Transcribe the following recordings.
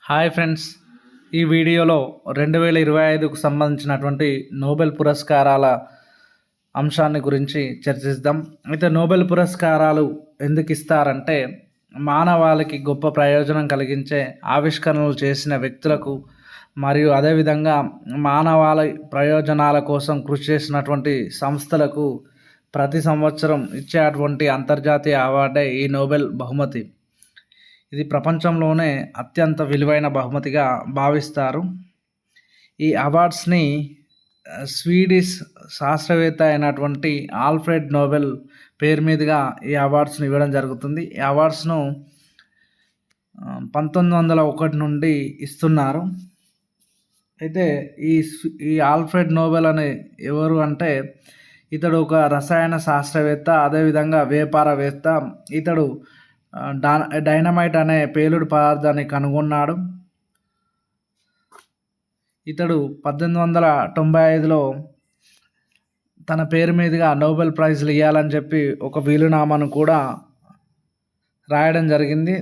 Hi friends, ఈ వీడియోలో 2025కు సంబంధించినటువంటి నోబెల్ పురస్కారాల అంశాన్ని గురించి చర్చిద్దాం. అయితే నోబెల్ పురస్కారాలు ఎందుకు ఇస్తారంటే మానవాళికి గొప్ప ప్రయోజనం కలిగించే ఆవిష్కరణలు చేసిన వ్యక్తులకు మరియు అదేవిధంగా మానవాళి ప్రయోజనాల కోసం కృషి చేసినటువంటి సంస్థలకు ప్రతి సంవత్సరం ఇచ్చేటువంటి అంతర్జాతీయ అవార్డే ఈ నోబెల్ బహుమతి. ఇది ప్రపంచంలోనే అత్యంత విలువైన బహుమతిగా భావిస్తారు. ఈ అవార్డ్స్ని స్వీడిష్ శాస్త్రవేత్త అయినటువంటి ఆల్ఫ్రెడ్ నోబెల్ పేరు మీదుగా ఈ అవార్డ్స్ని ఇవ్వడం జరుగుతుంది. ఈ అవార్డ్స్ను 1901 నుండి ఇస్తున్నారు. అయితే ఈ ఆల్ఫ్రెడ్ నోబెల్ అనే ఎవరు అంటే ఇతడు ఒక రసాయన శాస్త్రవేత్త, అదేవిధంగా వ్యాపారవేత్త. ఇతడు డైనమైట్ అనే పేలుడు పదార్థాన్ని కనుగొన్నాడు. ఇతడు 1895లో తన పేరు మీదుగా నోబెల్ ప్రైజ్లు ఇవ్వాలని చెప్పి ఒక వీలునామాను కూడా రాయడం జరిగింది.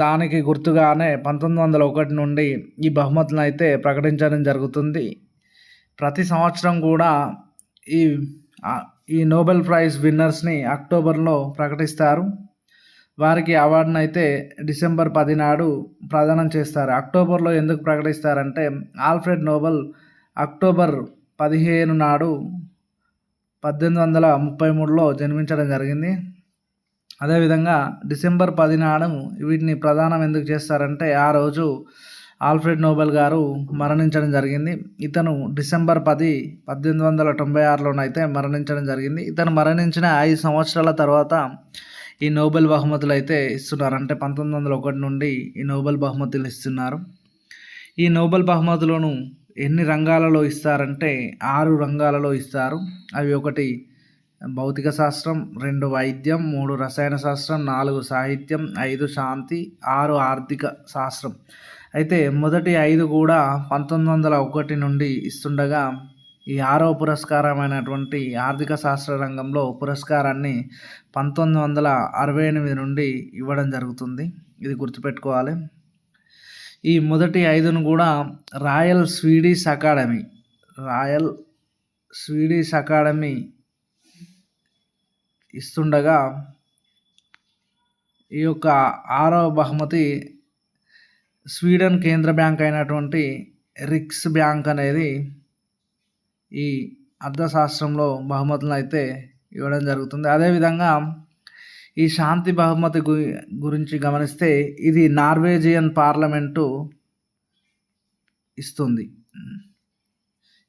దానికి గుర్తుగానే 1901 నుండి ఈ బహుమతులను అయితే ప్రకటించడం జరుగుతుంది. ప్రతి సంవత్సరం కూడా ఈ నోబెల్ ప్రైజ్ విన్నర్స్ని అక్టోబర్లో ప్రకటిస్తారు. వారికి అవార్డును అయితే డిసెంబర్ 10 నాడు ప్రదానం చేస్తారు. అక్టోబర్లో ఎందుకు ప్రకటిస్తారంటే ఆల్ఫ్రెడ్ నోబెల్ అక్టోబర్ 15 నాడు 1833లో జన్మించడం జరిగింది. అదేవిధంగా డిసెంబర్ 10 నాడు వీటిని ప్రదానం ఎందుకు చేస్తారంటే ఆ రోజు ఆల్ఫ్రెడ్ నోబెల్ గారు మరణించడం జరిగింది. ఇతను డిసెంబర్ 10, 1896లోనైతే మరణించడం జరిగింది. ఇతను మరణించిన 5 సంవత్సరాల తర్వాత ఈ నోబెల్ బహుమతులు అయితే ఇస్తున్నారు. అంటే 1901 నుండి ఈ నోబెల్ బహుమతులు ఇస్తున్నారు. ఈ నోబెల్ బహుమతులను ఎన్ని రంగాలలో ఇస్తారంటే 6 రంగాలలో ఇస్తారు. అవి 1 భౌతిక శాస్త్రం, 2 వైద్యం, 3 రసాయన శాస్త్రం, 4 సాహిత్యం, 5 శాంతి, 6 ఆర్థిక శాస్త్రం. అయితే మొదటి 5 కూడా 1901 నుండి ఇస్తుండగా ఈ 6వ పురస్కారమైనటువంటి ఆర్థిక శాస్త్ర రంగంలో పురస్కారాన్ని 1968 నుండి ఇవ్వడం జరుగుతుంది. ఇది గుర్తుపెట్టుకోవాలి. ఈ మొదటి 5ను కూడా రాయల్ స్వీడిష్ అకాడమీ ఇస్తుండగా ఈ యొక్క 6వ బహుమతి స్వీడన్ కేంద్ర బ్యాంక్ అయినటువంటి రిక్స్ బ్యాంక్ అనేది ఈ అర్థశాస్త్రంలో బహుమతులను అయితే ఇవ్వడం జరుగుతుంది. అదేవిధంగా ఈ శాంతి బహుమతి గురించి గమనిస్తే ఇది నార్వేజియన్ పార్లమెంటు ఇస్తుంది.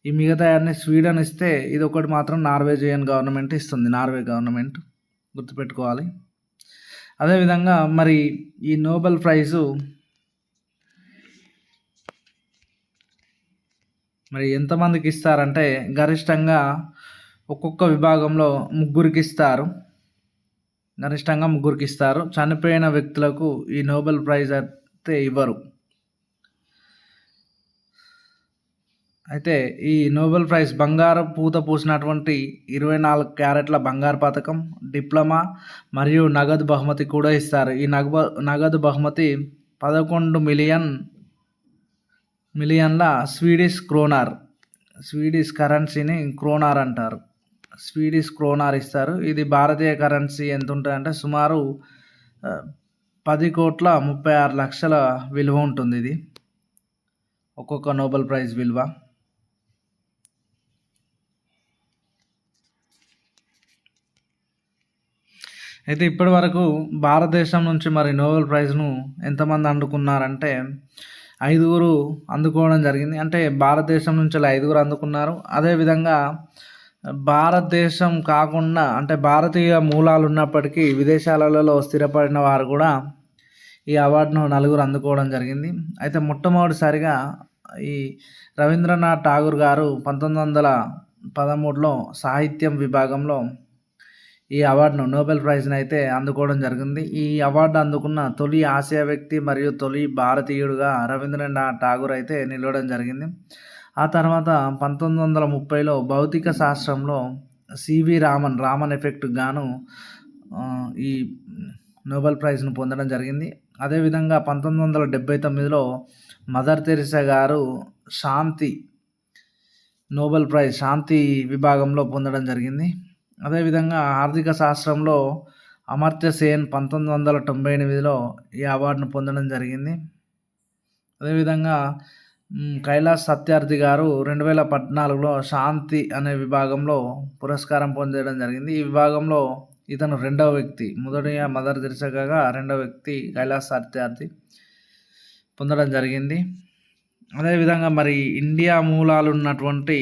ఈ మిగతా అన్ని స్వీడన్ ఇస్తే ఇది ఒకటి మాత్రం నార్వేజియన్ గవర్నమెంట్ ఇస్తుంది. నార్వే గవర్నమెంట్ గుర్తుపెట్టుకోవాలి. అదేవిధంగా మరి ఈ నోబెల్ ప్రైజు మరి ఎంతమందికి ఇస్తారంటే గరిష్టంగా ఒక్కొక్క విభాగంలో 3కి ఇస్తారు. గరిష్టంగా 3కి ఇస్తారు. చనిపోయిన వ్యక్తులకు ఈ నోబెల్ ప్రైజ్ అయితే ఇవ్వరు. అయితే ఈ నోబెల్ ప్రైజ్ బంగారు పూత పూసినటువంటి 24 క్యారెట్ల బంగారు పథకం, డిప్లొమా మరియు నగదు బహుమతి కూడా ఇస్తారు. ఈ నగదు బహుమతి 11 మిలియన్ల స్వీడిష్ కరెన్సీని క్రోనార్ అంటారు. స్వీడిష్ క్రోనార్ ఇస్తారు. ఇది భారతీయ కరెన్సీ ఎంత ఉంటుందంటే సుమారు 10,36,00,000 విలువ ఉంటుంది. ఇది ఒక్కొక్క నోబెల్ ప్రైజ్ విలువ. అయితే ఇప్పటి వరకు భారతదేశం నుంచి మరి నోబెల్ ప్రైజ్ను ఎంతమంది అందుకున్నారంటే 5 అందుకోవడం జరిగింది. అంటే భారతదేశం నుంచి 5 అందుకున్నారు. అదేవిధంగా భారతదేశం కాకుండా అంటే భారతీయ మూలాలు ఉన్నప్పటికీ విదేశాలలో స్థిరపడిన వారు కూడా ఈ అవార్డును 4 అందుకోవడం జరిగింది. అయితే మొట్టమొదటిసారిగా ఈ రవీంద్రనాథ్ ఠాగూర్ గారు 1913లో సాహిత్యం విభాగంలో ఈ అవార్డును నోబెల్ ప్రైజ్ని అయితే అందుకోవడం జరిగింది. ఈ అవార్డు అందుకున్న తొలి ఆసియా వ్యక్తి మరియు తొలి భారతీయుడుగా రవీంద్రనాథ్ ఠాగూర్ అయితే నిలవడం జరిగింది. ఆ తర్వాత 1930లో భౌతిక శాస్త్రంలో సివి రామన్ ఎఫెక్ట్ గాను ఈ నోబెల్ ప్రైజ్ను పొందడం జరిగింది. అదేవిధంగా 1979లో మదర్ తెరిసా గారు శాంతి నోబెల్ ప్రైజ్ శాంతి విభాగంలో పొందడం జరిగింది. అదేవిధంగా ఆర్థిక శాస్త్రంలో అమర్త్య సేన్ 1998లో ఈ అవార్డును పొందడం జరిగింది. అదేవిధంగా కైలాస్ సత్యార్థి గారు 2014లో శాంతి అనే విభాగంలో పురస్కారం పొందడం జరిగింది. ఈ విభాగంలో ఇతను రెండవ వ్యక్తి. మొదటిగా మదర్ తెరిసా కాగా రెండవ వ్యక్తి కైలాస్ సత్యార్థి పొందడం జరిగింది. అదేవిధంగా మరి ఇండియా మూలాలు ఉన్నటువంటి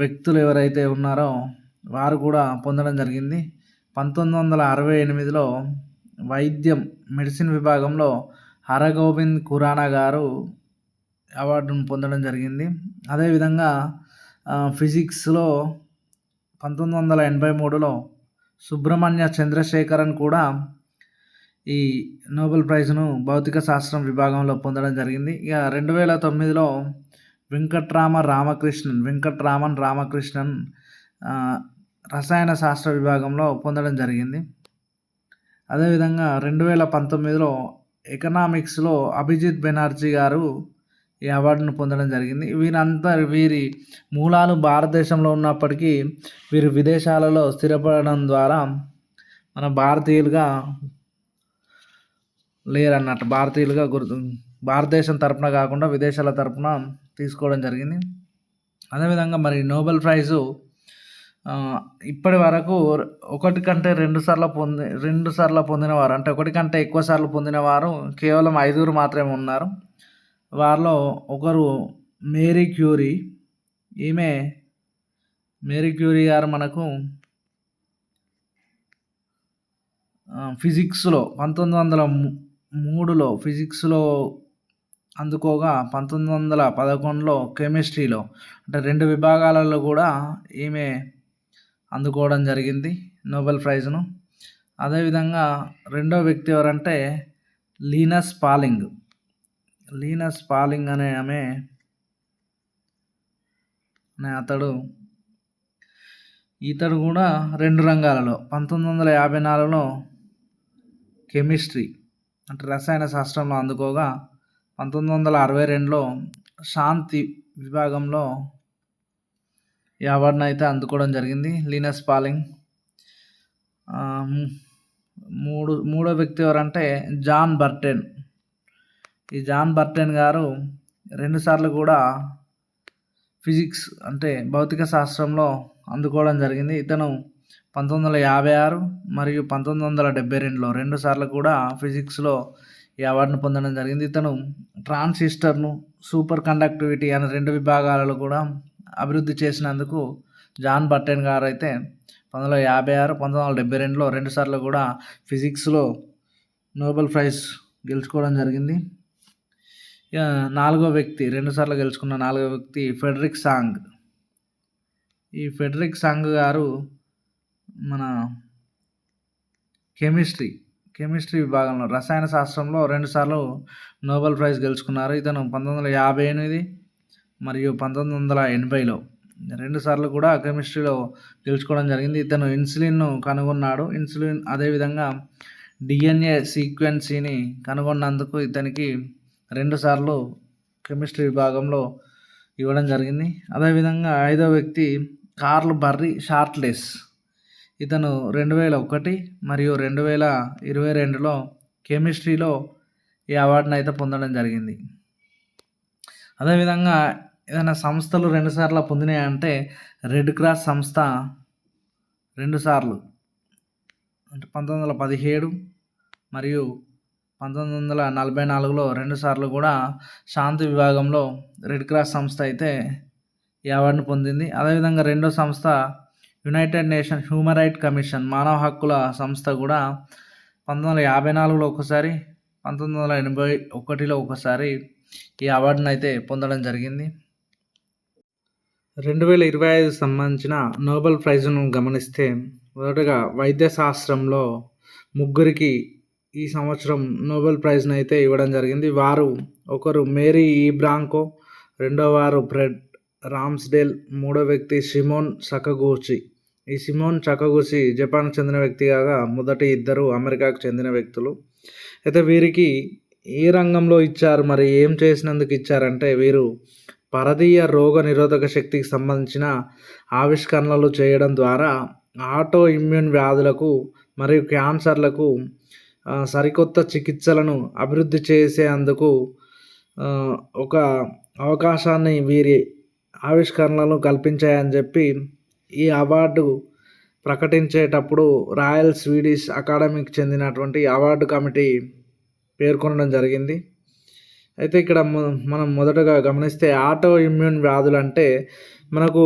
వ్యక్తులు ఎవరైతే ఉన్నారో వారు కూడా పొందడం జరిగింది. 1968లో మెడిసిన్ విభాగంలో హరగోవింద్ ఖురానా గారు అవార్డును పొందడం జరిగింది. అదేవిధంగా ఫిజిక్స్లో 1983లో సుబ్రహ్మణ్య చంద్రశేఖరన్ కూడా ఈ నోబెల్ ప్రైజ్ను భౌతిక శాస్త్రం విభాగంలో పొందడం జరిగింది. ఇక 2009లో వెంకట్రామన్ రామకృష్ణన్ రసాయన శాస్త్ర విభాగంలో పొందడం జరిగింది. అదేవిధంగా 2019లో ఎకనామిక్స్లో అభిజిత్ బెనర్జీ గారు ఈ అవార్డును పొందడం జరిగింది. వీరి మూలాలు భారతదేశంలో ఉన్నప్పటికీ వీరు విదేశాలలో స్థిరపడడం ద్వారా మన భారతీయులుగా లేరన్నట్టు. భారతదేశం తరపున కాకుండా విదేశాల తరపున తీసుకోవడం జరిగింది. అదేవిధంగా మరి నోబెల్ ప్రైజు ఇప్పటి వరకు ఒకటి కంటే రెండు సార్లు పొందినవారు, అంటే ఒకటి కంటే ఎక్కువ సార్లు పొందినవారు కేవలం 5 మాత్రమే ఉన్నారు. వారిలో ఒకరు మేరీ క్యూరీ. మేరీ క్యూరీ గారు మనకు ఫిజిక్స్లో 1903లో ఫిజిక్స్లో అందుకోగా 1911లో కెమిస్ట్రీలో, అంటే 2 విభాగాలలో కూడా ఈమె అందుకోవడం జరిగింది నోబెల్ ప్రైజ్ను. అదేవిధంగా రెండో వ్యక్తి ఎవరంటే లీనస్ పాలింగ్ అనే ఇతడు కూడా 2 రంగాలలో 1954లో కెమిస్ట్రీ అంటే రసాయన శాస్త్రంలో అందుకోగా 1962లో శాంతి విభాగంలో ఈ అవార్డును అయితే అందుకోవడం జరిగింది లీనస్ పాలింగ్. మూడో వ్యక్తి ఎవరంటే జాన్ బర్టెన్. ఈ జాన్ బర్టెన్ గారు 2 సార్లు కూడా ఫిజిక్స్ అంటే భౌతిక శాస్త్రంలో అందుకోవడం జరిగింది. ఇతను 1956 మరియు 1972లో 2 సార్లు కూడా ఫిజిక్స్లో ఈ అవార్డును పొందడం జరిగింది. ఇతను ట్రాన్సిస్టర్ను, సూపర్ కండక్టివిటీ అనే 2 విభాగాలలో కూడా అభివృద్ధి చేసినందుకు జాన్ బర్టెన్ గారు అయితే 1956, 1972లో 2 సార్లు కూడా ఫిజిక్స్లో నోబెల్ ప్రైజ్ గెలుచుకోవడం జరిగింది. ఇక 4వ వ్యక్తి 2 సార్లు గెలుచుకున్న 4వ వ్యక్తి ఫ్రెడరిక్ సాంగ్. ఈ ఫ్రెడరిక్ సాంగ్ గారు మన కెమిస్ట్రీ విభాగంలో రసాయన శాస్త్రంలో 2 సార్లు నోబెల్ ప్రైజ్ గెలుచుకున్నారు. ఇతను 1958 మరియు 1980లో 2 సార్లు కూడా కెమిస్ట్రీలో గెలుచుకోవడం జరిగింది. ఇతను ఇన్సులిన్ను కనుగొన్నాడు. అదేవిధంగా DNA సీక్వెన్సీని కనుగొన్నందుకు ఇతనికి 2 సార్లు కెమిస్ట్రీ విభాగంలో ఇవ్వడం జరిగింది. అదేవిధంగా 5వ వ్యక్తి కార్ల్ బర్రీ షార్ట్లెస్. ఇతను 2001 మరియు 2022లో కెమిస్ట్రీలో ఈ అవార్డును అయితే పొందడం జరిగింది. అదేవిధంగా ఏదైనా సంస్థలు 2 సార్లు పొందినాయి అంటే రెడ్ క్రాస్ సంస్థ 2 సార్లు, అంటే 1917 మరియు 1944లో 2 సార్లు కూడా శాంతి విభాగంలో రెడ్ క్రాస్ సంస్థ అయితే ఈ అవార్డును పొందింది. అదేవిధంగా రెండో సంస్థ United nation human right commission, మానవ హక్కుల సంస్థ కూడా 1954లో ఒకసారి, 1981లో ఒకసారి ఈ అవార్డును అయితే పొందడం జరిగింది. 2025 సంబంధించిన నోబెల్ ప్రైజ్ను గమనిస్తే మొదటగా వైద్య శాస్త్రంలో 3 ఈ సంవత్సరం నోబెల్ ప్రైజ్ను అయితే ఇవ్వడం జరిగింది. వారు ఒకరు మేరీ బ్రాంకో, రెండో వారు ఫ్రెడ్ రామ్స్డేల్, మూడో వ్యక్తి సిమోన్ సకగూచి. ఈ సిమోన్ సకగూచి జపాన్కు చెందిన వ్యక్తి కాగా మొదటి 2 అమెరికాకు చెందిన వ్యక్తులు. అయితే వీరికి ఏ రంగంలో ఇచ్చారు, మరి ఏం చేసినందుకు ఇచ్చారంటే వీరు పరదీయ రోగ నిరోధక శక్తికి సంబంధించిన ఆవిష్కరణలు చేయడం ద్వారా ఆటో ఇమ్యూన్ వ్యాధులకు మరియు క్యాన్సర్లకు సరికొత్త చికిత్సలను అభివృద్ధి చేసేందుకు ఒక అవకాశాన్ని వీరి ఆవిష్కరణలు కల్పించాయని చెప్పి ఈ అవార్డు ప్రకటించేటప్పుడు రాయల్ స్వీడిష్ అకాడమీకి చెందినటువంటి అవార్డు కమిటీ పేర్కొనడం జరిగింది. అయితే ఇక్కడ మనం మొదటగా గమనిస్తే ఆటో ఇమ్యూన్ వ్యాధులు అంటే మనకు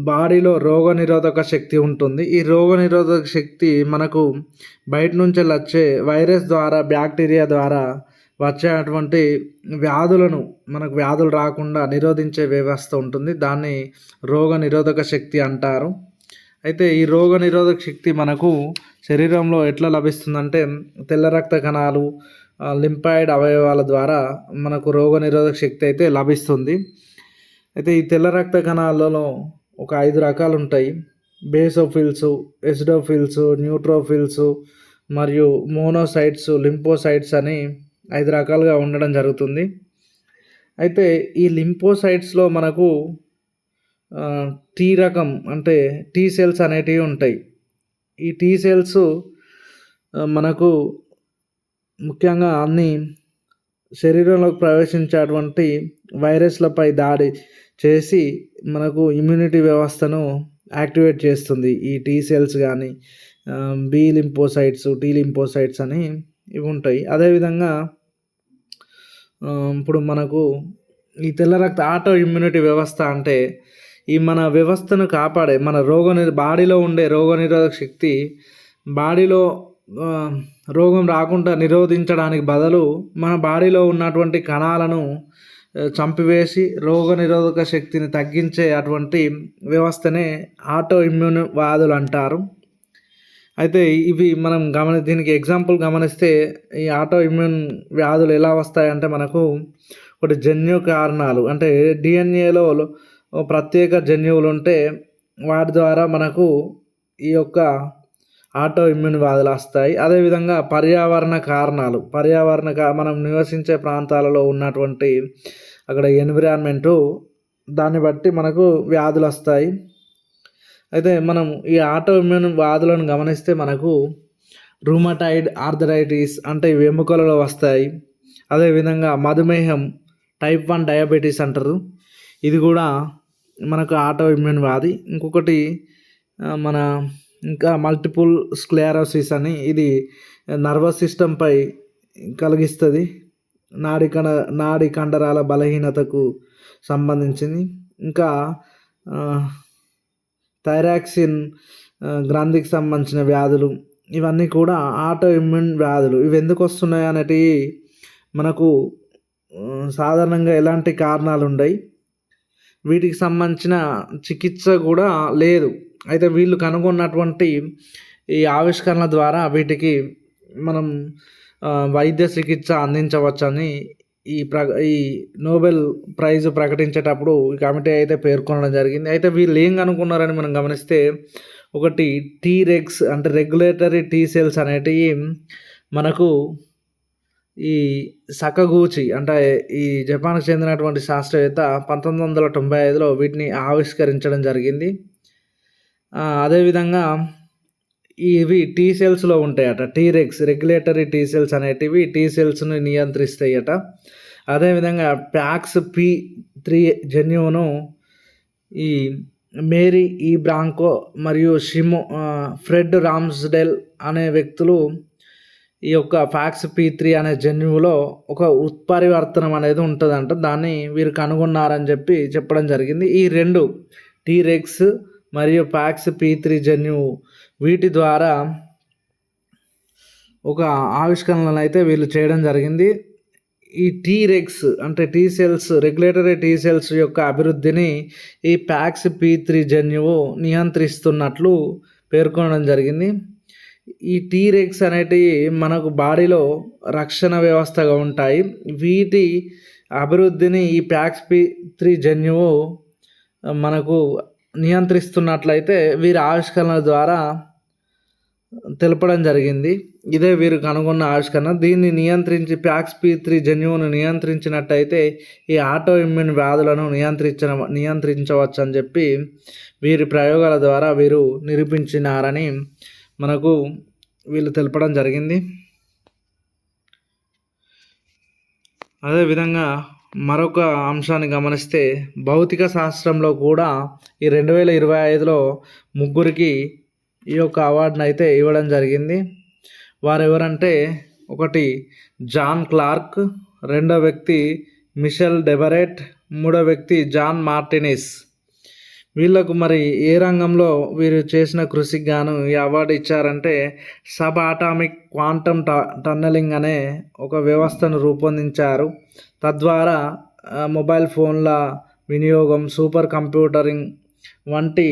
బాడీలో రోగనిరోధక శక్తి ఉంటుంది. ఈ రోగనిరోధక శక్తి మనకు బయట నుంచి వచ్చే వైరస్ ద్వారా, బ్యాక్టీరియా ద్వారా వచ్చేటువంటి వ్యాధులను, మనకు వ్యాధులు రాకుండా నిరోధించే వ్యవస్థ ఉంటుంది. దాన్ని రోగనిరోధక శక్తి అంటారు. అయితే ఈ రోగనిరోధక శక్తి మనకు శరీరంలో ఎట్లా లభిస్తుందంటే తెల్ల రక్త కణాలు, లింఫాయిడ్ అవయవాల ద్వారా మనకు రోగనిరోధక శక్తి అయితే లభిస్తుంది. అయితే ఈ తెల్ల రక్త కణాలలో ఒక 5 రకాలు ఉంటాయి. బేసోఫిల్స్, ఎసిడోఫిల్స్, న్యూట్రోఫిల్స్ మరియు మోనోసైట్స్, లింఫోసైట్స్ అని 5 రకాలుగా ఉండడం జరుగుతుంది. అయితే ఈ లింఫోసైట్స్లో మనకు టీ రకం అంటే టీ సెల్స్ అనేటివి ఉంటాయి. ఈ టీ సెల్స్ మనకు ముఖ్యంగా అన్ని శరీరంలోకి ప్రవేశించేటువంటి వైరస్లపై దాడి చేసి మనకు ఇమ్యూనిటీ వ్యవస్థను యాక్టివేట్ చేస్తుంది. ఈ టీ సెల్స్ కానీ బి లింఫోసైట్స్, టీ లింఫోసైట్స్ అని ఇవి ఉంటాయి. అదేవిధంగా ఇప్పుడు మనకు ఈ తెల్ల రక్త ఆటో ఇమ్యూనిటీ వ్యవస్థ అంటే ఈ మన వ్యవస్థను కాపాడే మన బాడీలో ఉండే రోగనిరోధక శక్తి బాడీలో రోగం రాకుండా నిరోధించడానికి బదులు మన బాడీలో ఉన్నటువంటి కణాలను చంపివేసి రోగనిరోధక శక్తిని తగ్గించే అటువంటి వ్యవస్థనే ఆటో ఇమ్యూన్ వ్యాధులు అంటారు. అయితే ఇవి మనం దీనికి ఎగ్జాంపుల్ గమనిస్తే ఈ ఆటో ఇమ్యూన్ వ్యాధులు ఎలా వస్తాయంటే మనకు ఒకటి జన్యు కారణాలు, అంటే డిఎన్ఏలో ప్రత్యేక జన్యువులు ఉంటే వాటి ద్వారా మనకు ఈ యొక్క ఆటో ఇమ్యూన్ వ్యాధులు వస్తాయి. అదేవిధంగా పర్యావరణ కారణాలు, మనం నివసించే ప్రాంతాలలో ఉన్నటువంటి అక్కడ ఎన్విరాన్మెంటు, దాన్ని బట్టి మనకు వ్యాధులు వస్తాయి. అయితే మనం ఈ ఆటో ఇమ్యూన్ వ్యాధులను గమనిస్తే మనకు రూమటాయిడ్ ఆర్థరైటిస్ అంటే వెముకలలో వస్తాయి. అదేవిధంగా మధుమేహం, టైప్ 1 డయాబెటీస్ అంటారు, ఇది కూడా మనకు ఆటో ఇమ్యూన్ వ్యాధి. ఇంకొకటి ఇంకా మల్టిపుల్ స్క్లెరోసిస్ అని, ఇది నర్వస్ సిస్టంపై కలిగిస్తుంది, నాడి కండరాల బలహీనతకు సంబంధించింది. ఇంకా థైరాక్సిన్ గ్రంథికి సంబంధించిన వ్యాధులు, ఇవన్నీ కూడా ఆటో ఇమ్యూన్ వ్యాధులు. ఇవి ఎందుకు వస్తున్నాయి అనేటివి మనకు సాధారణంగా ఎలాంటి కారణాలు ఉండవు, వీటికి సంబంధించిన చికిత్స కూడా లేదు. అయితే వీళ్ళు కనుగొన్నటువంటి ఈ ఆవిష్కరణ ద్వారా వీటికి మనం వైద్య చికిత్స అందించవచ్చని ఈ నోబెల్ ప్రైజ్ ప్రకటించేటప్పుడు ఈ కమిటీ అయితే పేర్కొనడం జరిగింది. అయితే వీళ్ళు ఏం కనుక్కున్నారని మనం గమనిస్తే ఒకటి టీరెగ్స్ అంటే రెగ్యులేటరీ టీ సెల్స్ అనేటివి మనకు ఈ సకగూచి అంటే ఈ జపాన్కి చెందినటువంటి శాస్త్రవేత్త 1995లో వీటిని ఆవిష్కరించడం జరిగింది. అదేవిధంగా ఇవి టీ సెల్స్లో ఉంటాయట. టీరెగ్స్ రెగ్యులేటరీ టీ సెల్స్ అనేటివి టీ సెల్స్ని నియంత్రిస్తాయట. అదేవిధంగా PAX-P3 జన్యువును ఈ మేరీ ఈ బ్రాంకో మరియు ఫ్రెడ్ రామ్స్డెల్ అనే వ్యక్తులు ఈ యొక్క PAX-P3 అనే జన్యువులో ఒక ఉత్పరివర్తనం అనేది ఉంటుందంట, దాన్ని వీరు కనుగొన్నారని చెప్పడం జరిగింది. ఈ రెండు టీరెగ్స్ మరియు PAX-P3 జన్యువు వీటి ద్వారా ఒక ఆవిష్కరణలు అయితే వీళ్ళు చేయడం జరిగింది. ఈ టీరెగ్స్ అంటే T cells, regulatory T cells యొక్క అభివృద్ధిని ఈ PAX-P3 జన్యువు నియంత్రిస్తున్నట్లు పేర్కొనడం జరిగింది. ఈ టీరెగ్స్ అనేటివి మనకు బాడీలో రక్షణ వ్యవస్థగా ఉంటాయి. వీటి అభివృద్ధిని ఈ PAX-P3 జన్యువు మనకు నియంత్రిస్తున్నట్లయితే వీరి ఆవిష్కరణల ద్వారా తెలపడం జరిగింది. ఇదే వీరు కనుగొన్న ఆవిష్కరణ. దీన్ని నియంత్రించి PAX-P3 జన్యువును నియంత్రించినట్టయితే ఈ ఆటో ఇమ్యూన్ వ్యాధులను నియంత్రించవచ్చని చెప్పి వీరి ప్రయోగాల ద్వారా వీరు నిరూపించినారని మనకు వీళ్ళు తెలపడం జరిగింది. అదేవిధంగా మరొక అంశాన్ని గమనిస్తే భౌతిక శాస్త్రంలో కూడా ఈ 2025లో ముగ్గురికి ఈ యొక్క అవార్డును అయితే ఇవ్వడం జరిగింది. వారు ఎవరంటే ఒకటి జాన్ క్లార్క్, రెండో వ్యక్తి మిషెల్ డెబరెట్, మూడో వ్యక్తి జాన్ మార్టినిస్. వీళ్ళకు మరి ఏ రంగంలో వీరు చేసిన కృషికి గాను ఈ అవార్డు ఇచ్చారంటే సబ్ అటామిక్ క్వాంటమ్ టన్నెలింగ్ అనే ఒక వ్యవస్థను రూపొందించారు. తద్వారా మొబైల్ ఫోన్ల వినియోగం, సూపర్ కంప్యూటరింగ్ వంటి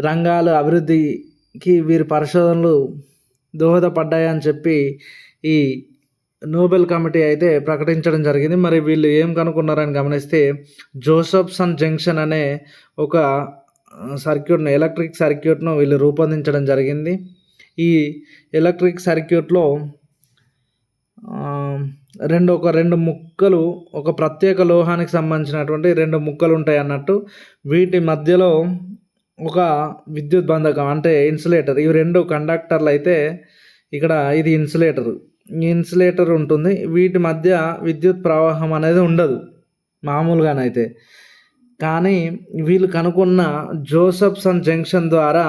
రంగాల అభివృద్ధికి వీరి పరిశోధనలు దోహదపడ్డాయని చెప్పి ఈ నోబెల్ కమిటీ అయితే ప్రకటించడం జరిగింది. మరి వీళ్ళు ఏం కనుక్కున్నారని గమనిస్తే జోసెఫ్సన్ జంక్షన్ అనే ఒక ఎలక్ట్రిక్ సర్క్యూట్ను వీళ్ళు రూపొందించడం జరిగింది. ఈ ఎలక్ట్రిక్ సర్క్యూట్లో రెండు ముక్కలు, ఒక ప్రత్యేక లోహానికి సంబంధించినటువంటి రెండు ముక్కలు ఉంటాయి అన్నట్టు. వీటి మధ్యలో ఒక విద్యుత్ బంధకం అంటే ఇన్సులేటర్, ఇవి రెండు కండక్టర్లు అయితే ఇక్కడ ఇది ఇన్సులేటర్ ఉంటుంది. వీటి మధ్య విద్యుత్ ప్రవాహం అనేది ఉండదు మామూలుగానైతే. కానీ వీళ్ళు కనుక్కున్న జోసెఫ్సన్ జంక్షన్ ద్వారా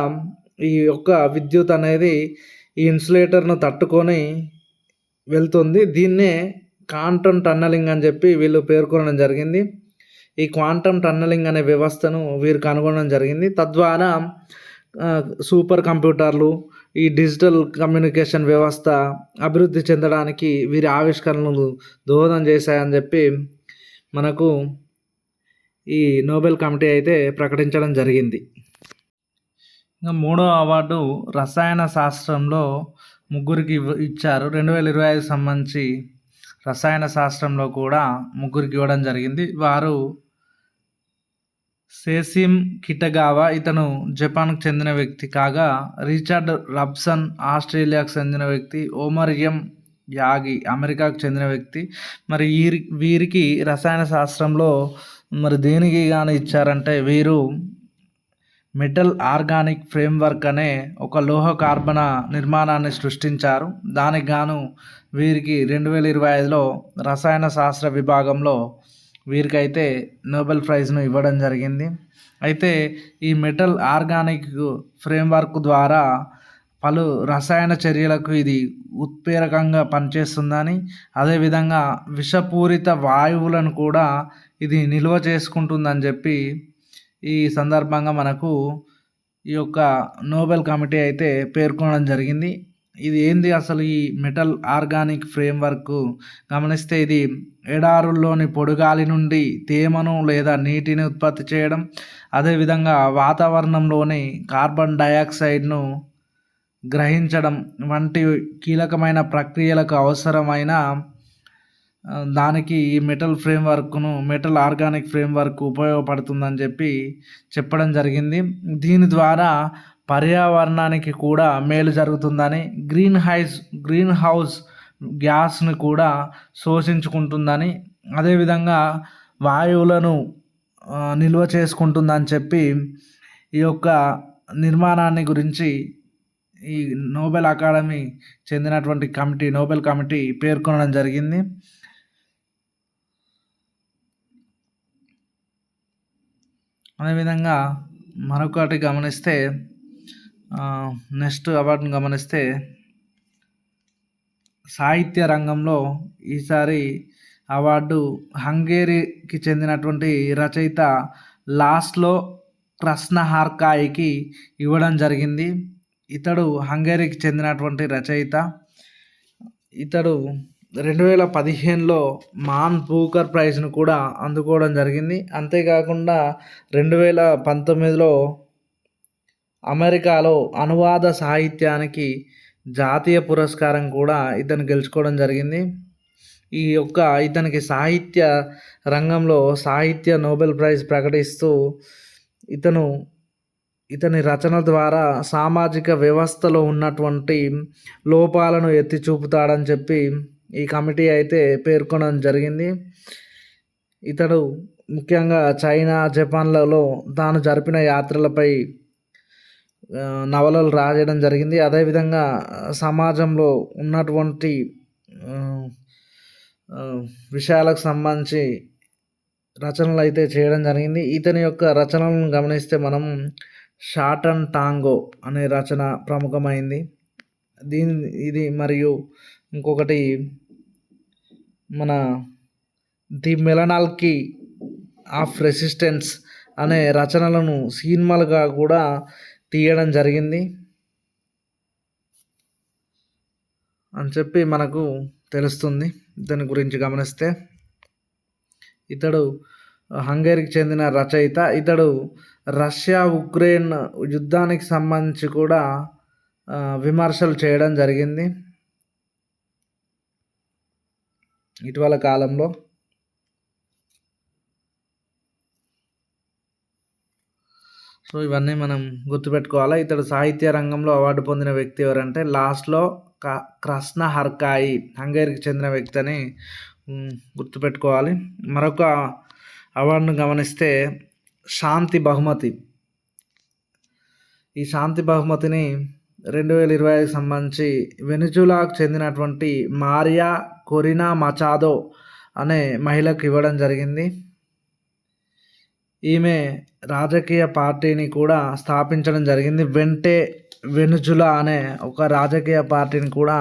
ఈ యొక్క విద్యుత్ అనేది ఈ ఇన్సులేటర్ను తట్టుకొని వెళ్తుంది. దీన్నే క్వాంటమ్ టన్నలింగ్ అని చెప్పి వీళ్ళు పేర్కొనడం జరిగింది. ఈ క్వాంటమ్ టన్నలింగ్ అనే వ్యవస్థను వీరు కనుగొనడం జరిగింది. తద్వారా సూపర్ కంప్యూటర్లు, ఈ డిజిటల్ కమ్యూనికేషన్ వ్యవస్థ అభివృద్ధి చెందడానికి వీరి ఆవిష్కరణలు దోహదం చేశాయని చెప్పి మనకు ఈ నోబెల్ కమిటీ అయితే ప్రకటించడం జరిగింది. ఇంకా మూడో అవార్డు రసాయన శాస్త్రంలో ముగ్గురికి ఇచ్చారు. 2025 సంబంధించి రసాయన శాస్త్రంలో కూడా ముగ్గురికి ఇవ్వడం జరిగింది. వారు సేసిమ్ కిటగావా, ఇతను జపాన్కు చెందిన వ్యక్తి కాగా, రిచర్డ్ రబ్సన్ ఆస్ట్రేలియాకు చెందిన వ్యక్తి, ఓమర్ ఎం యాగి అమెరికాకు చెందిన వ్యక్తి. మరి వీరికి రసాయన శాస్త్రంలో మరి దేనికి కానీ ఇచ్చారంటే వీరు మెటల్ ఆర్గానిక్ ఫ్రేమ్వర్క్ అనే ఒక లోహ కార్బన నిర్మాణాన్ని సృష్టించారు. దానికి గాను వీరికి 2025లో రసాయన శాస్త్ర విభాగంలో వీరికైతే నోబెల్ ప్రైజ్ను ఇవ్వడం జరిగింది. అయితే ఈ మెటల్ ఆర్గానిక్ ఫ్రేమ్వర్క్ ద్వారా పలు రసాయన చర్యలకు ఇది ఉత్ప్రేరకంగా పనిచేస్తుందని, అదేవిధంగా విషపూరిత వాయువులను కూడా ఇది నిల్వ చేసుకుంటుందని చెప్పి ఈ సందర్భంగా మనకు ఈ యొక్క నోబెల్ కమిటీ అయితే పేర్కొనడం జరిగింది. ఇది ఏంది అసలు ఈ మెటల్ ఆర్గానిక్ ఫ్రేమ్వర్క్ గమనిస్తే ఇది ఎడారుల్లోని పొడుగాలి నుండి తేమను లేదా నీటిని ఉత్పత్తి చేయడం, అదేవిధంగా వాతావరణంలోని కార్బన్ డయాక్సైడ్ను గ్రహించడం వంటి కీలకమైన ప్రక్రియలకు అవసరమైన దానికి ఈ మెటల్ ఆర్గానిక్ ఫ్రేమ్వర్క్ ఉపయోగపడుతుందని చెప్పి చెప్పడం జరిగింది. దీని ద్వారా పర్యావరణానికి కూడా మేలు జరుగుతుందని, గ్రీన్ హౌస్ గ్యాస్ని కూడా శోషించుకుంటుందని, అదేవిధంగా వాయువులను నిల్వ చేసుకుంటుందని చెప్పి ఈ యొక్క నిర్మాణాన్ని గురించి ఈ నోబెల్ అకాడమీ చెందినటువంటి నోబెల్ కమిటీ పేర్కొనడం జరిగింది. అదేవిధంగా మరొకటి గమనిస్తే నెక్స్ట్ అవార్డును గమనిస్తే సాహిత్య రంగంలో ఈసారి అవార్డు హంగేరీకి చెందినటువంటి రచయిత లాస్లో క్రస్నహార్కాయికి ఇవ్వడం జరిగింది. ఇతడు హంగేరీకి చెందినటువంటి రచయిత. ఇతడు 2015లో మాన్ బూకర్ ప్రైజ్ను కూడా అందుకోవడం జరిగింది. అంతేకాకుండా 2019లో అమెరికాలో అనువాద సాహిత్యానికి జాతీయ పురస్కారం కూడా ఇతను గెలుచుకోవడం జరిగింది. ఇతనికి సాహిత్య రంగంలో సాహిత్య నోబెల్ ప్రైజ్ ప్రకటిస్తూ ఇతను ఇతని రచనల ద్వారా సామాజిక వ్యవస్థలో ఉన్నటువంటి లోపాలను ఎత్తి చూపుతాడని చెప్పి ఈ కమిటీ అయితే పేర్కొనడం జరిగింది. ఇతడు ముఖ్యంగా చైనా, జపాన్లలో తాను జరిపిన యాత్రలపై నవలలు రాయడం జరిగింది. అదేవిధంగా సమాజంలో ఉన్నటువంటి విషయాలకు సంబంధించి రచనలు అయితే చేయడం జరిగింది. ఇతని యొక్క రచనలను గమనిస్తే మనం షార్ట్ అండ్ టాంగో అనే రచన ప్రముఖమైంది. ఇది మరియు ఇంకొకటి మన ది మెలనాల్కీ ఆఫ్ రెసిస్టెన్స్ అనే రచనలను సినిమాలుగా కూడా తీయడం జరిగింది అని చెప్పి మనకు తెలుస్తుంది. ఇతని గురించి గమనిస్తే ఇతడు హంగేరీకి చెందిన రచయిత. ఇతడు రష్యా ఉక్రెయిన్ యుద్ధానికి సంబంధించి కూడా విమర్శలు చేయడం జరిగింది ఇటీవల కాలంలో. సో ఇవన్నీ మనం గుర్తుపెట్టుకోవాలి. ఇతడు సాహిత్య రంగంలో అవార్డు పొందిన వ్యక్తి ఎవరంటే లాస్లో క్రస్నహర్కాయి, హంగేరీకి చెందిన వ్యక్తి అని గుర్తుపెట్టుకోవాలి. మరొక అవార్డును గమనిస్తే శాంతి బహుమతి. ఈ శాంతి బహుమతిని 2025కి సంబంధించి వెనిజులాకు చెందినటువంటి మారియా కొరినా మచాదో అనే మహిళకు ఇవ్వడం జరిగింది. ఈమె రాజకీయ పార్టీని కూడా స్థాపించడం జరిగింది. వెనిజులా అనే ఒక రాజకీయ పార్టీని కూడా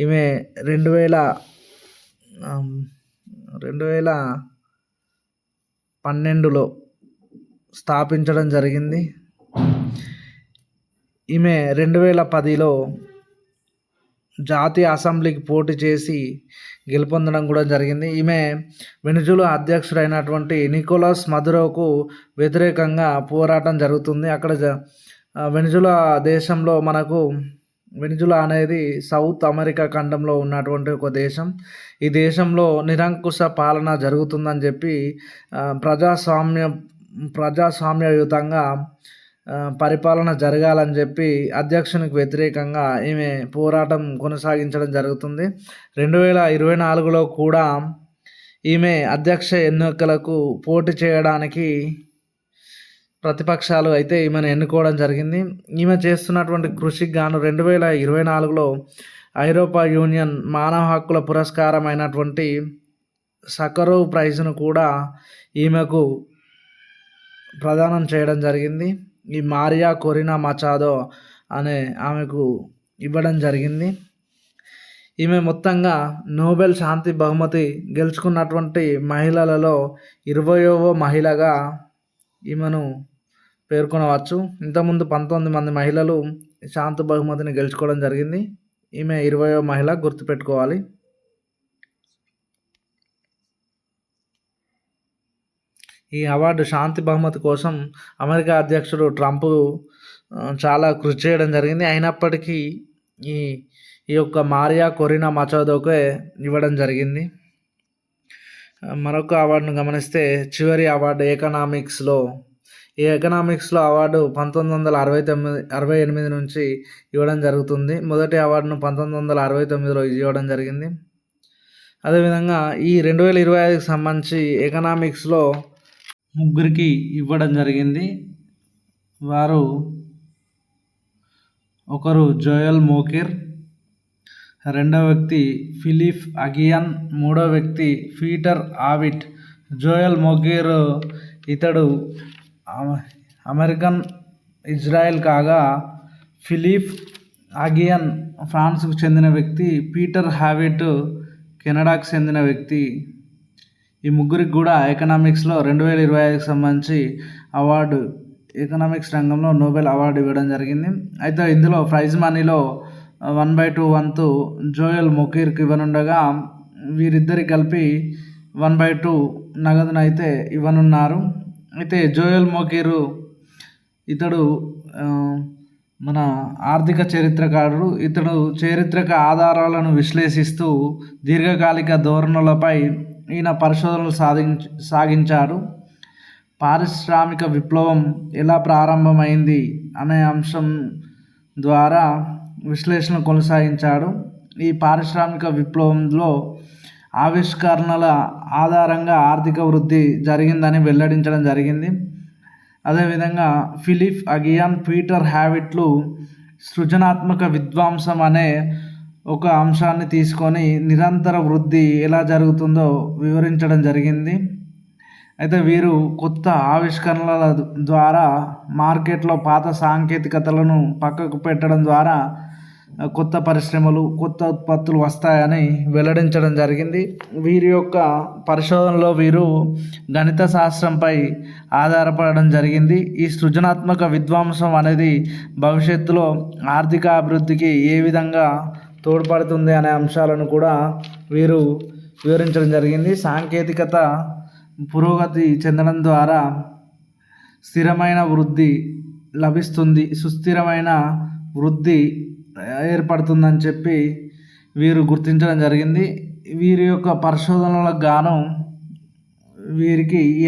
ఈమె 2012లో స్థాపించడం జరిగింది. ఈమె 2010లో జాతీయ అసెంబ్లీకి పోటీ చేసి గెలుపొందడం కూడా జరిగింది. ఈమె వెనిజులా అధ్యక్షుడైనటువంటి నికోలస్ మదురోకు వ్యతిరేకంగా పోరాటం జరుగుతుంది. అక్కడ వెనిజులా దేశంలో వెనిజులా అనేది సౌత్ అమెరికా ఖండంలో ఉన్నటువంటి ఒక దేశం. ఈ దేశంలో నిరంకుశ పాలన జరుగుతుందని చెప్పి ప్రజాస్వామ్యయుతంగా పరిపాలన జరగాలని చెప్పి అధ్యక్షునికి వ్యతిరేకంగా ఈమె పోరాటం కొనసాగించడం జరుగుతుంది. 2024లో కూడా ఈమె అధ్యక్ష ఎన్నికలకు పోటీ చేయడానికి ప్రతిపక్షాలు అయితే ఈమెను ఎన్నుకోవడం జరిగింది. ఈమె చేస్తున్నటువంటి కృషికి గాను 2024లో ఐరోపా యూనియన్ మానవ హక్కుల పురస్కారం అయినటువంటి సకరోవ్ ప్రైజ్ను కూడా ఈమెకు ప్రదానం చేయడం జరిగింది. ఈ మారియా కొరినా మచాదో అనే ఆమెకు ఇవ్వడం జరిగింది. ఈమె మొత్తంగా నోబెల్ శాంతి బహుమతి గెలుచుకున్నటువంటి మహిళలలో 20వ మహిళగా ఈమెను పేర్కొనవచ్చు. ఇంతకుముందు 19 మంది మహిళలు శాంతి బహుమతిని గెలుచుకోవడం జరిగింది. ఈమె 20వ మహిళ, గుర్తుపెట్టుకోవాలి. ఈ అవార్డు శాంతి బహుమతి కోసం అమెరికా అధ్యక్షుడు ట్రంప్ చాలా కృషి చేయడం జరిగింది. అయినప్పటికీ ఈ యొక్క మారియా కొరినా మచాదోకే ఇవ్వడం జరిగింది. మరొక అవార్డును గమనిస్తే చివరి అవార్డు ఎకనామిక్స్లో. ఈ ఎకనామిక్స్లో అవార్డు 1968 నుంచి ఇవ్వడం జరుగుతుంది. మొదటి అవార్డును 1969లో ఇవ్వడం జరిగింది. అదేవిధంగా ఈ 2025కి సంబంధించి ఎకనామిక్స్లో ముగ్గురికి ఇవ్వడం జరిగింది. వారు ఒకరు జోయల్ మోకిర్, రెండవ వ్యక్తి ఫిలిప్ అగియన్, మూడవ వ్యక్తి పీటర్ ఆవిట్. జోయల్ మోకిర్ ఇతడు అమెరికన్ ఇజ్రాయెల్ కాగా, ఫిలిప్ అగియన్ ఫ్రాన్స్కు చెందిన వ్యక్తి, పీటర్ హావిట్ కెనడాకు చెందిన వ్యక్తి. ఈ ముగ్గురికి కూడా ఎకనామిక్స్లో 2025కి సంబంధించి అవార్డు, ఎకనామిక్స్ రంగంలో నోబెల్ అవార్డు ఇవ్వడం జరిగింది. అయితే ఇందులో ప్రైజ్ మనీలో 1/2 వంతు జోయల్ మొకీర్కి ఇవ్వనుండగా, వీరిద్దరికి కలిపి 1/2 నగదునైతే ఇవ్వనున్నారు. అయితే జోయల్ మొకీరు ఇతడు మన ఆర్థిక చరిత్రకారుడు. ఇతడు చారిత్రక ఆధారాలను విశ్లేషిస్తూ దీర్ఘకాలిక ధోరణులపై ఈయన పరిశోధనలు సాగించాడు. పారిశ్రామిక విప్లవం ఎలా ప్రారంభమైంది అనే అంశం ద్వారా విశ్లేషణ కొనసాగించాడు. ఈ పారిశ్రామిక విప్లవంలో ఆవిష్కరణల ఆధారంగా ఆర్థిక వృద్ధి జరిగిందని వెల్లడించడం జరిగింది. అదేవిధంగా ఫిలిప్ అగియాన్ పీటర్ హ్యావిట్లు సృజనాత్మక విధ్వంసం అనే ఒక అంశాన్ని తీసుకొని నిరంతర వృద్ధి ఎలా జరుగుతుందో వివరించడం జరిగింది. అయితే వీరు కొత్త ఆవిష్కరణల ద్వారా మార్కెట్లో పాత సాంకేతికతలను పక్కకు పెట్టడం ద్వారా కొత్త పరిశ్రమలు కొత్త ఉత్పత్తులు వస్తాయని వెల్లడించడం జరిగింది. వీరి యొక్క పరిశోధనలో వీరు గణిత శాస్త్రంపై ఆధారపడడం జరిగింది. ఈ సృజనాత్మక విధ్వంసం అనేది భవిష్యత్తులో ఆర్థిక అభివృద్ధికి ఏ విధంగా తోడ్పడుతుంది అనే అంశాలను కూడా వీరు వివరించడం జరిగింది. సాంకేతికత పురోగతి చెందడం ద్వారా స్థిరమైన వృద్ధి లభిస్తుంది, సుస్థిరమైన వృద్ధి ఏర్పడుతుందని చెప్పి వీరు గుర్తించడం జరిగింది. వీరి యొక్క పరిశోధనలకు గాను వీరికి ఈ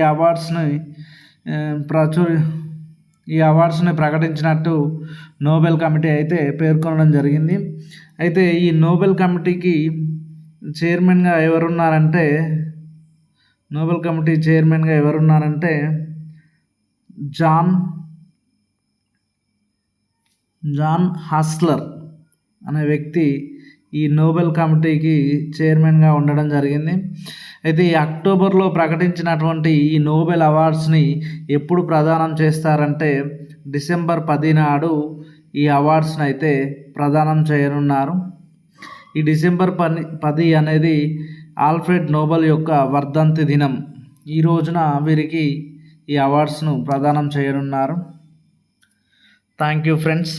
అవార్డ్స్ని ప్రకటించినట్టు నోబెల్ కమిటీ అయితే పేర్కొనడం జరిగింది. అయితే ఈ నోబెల్ కమిటీకి చైర్మన్గా ఎవరున్నారంటే జాన్ హాస్లర్ అనే వ్యక్తి ఈ నోబెల్ కమిటీకి చైర్మన్గా ఉండడం జరిగింది. అయితే ఈ అక్టోబర్లో ప్రకటించినటువంటి ఈ నోబెల్ అవార్డ్స్ని ఎప్పుడు ప్రదానం చేస్తారంటే డిసెంబర్ 10 నాడు ఈ అవార్డ్స్ని అయితే ప్రదానం చేయనున్నారు. ఈ డిసెంబర్ 10 అనేది ఆల్ఫ్రెడ్ నోబెల్ యొక్క వర్ధంతి దినం. ఈ రోజున వీరికి ఈ అవార్డ్స్ను ప్రదానం చేయనున్నారు. Thank you friends.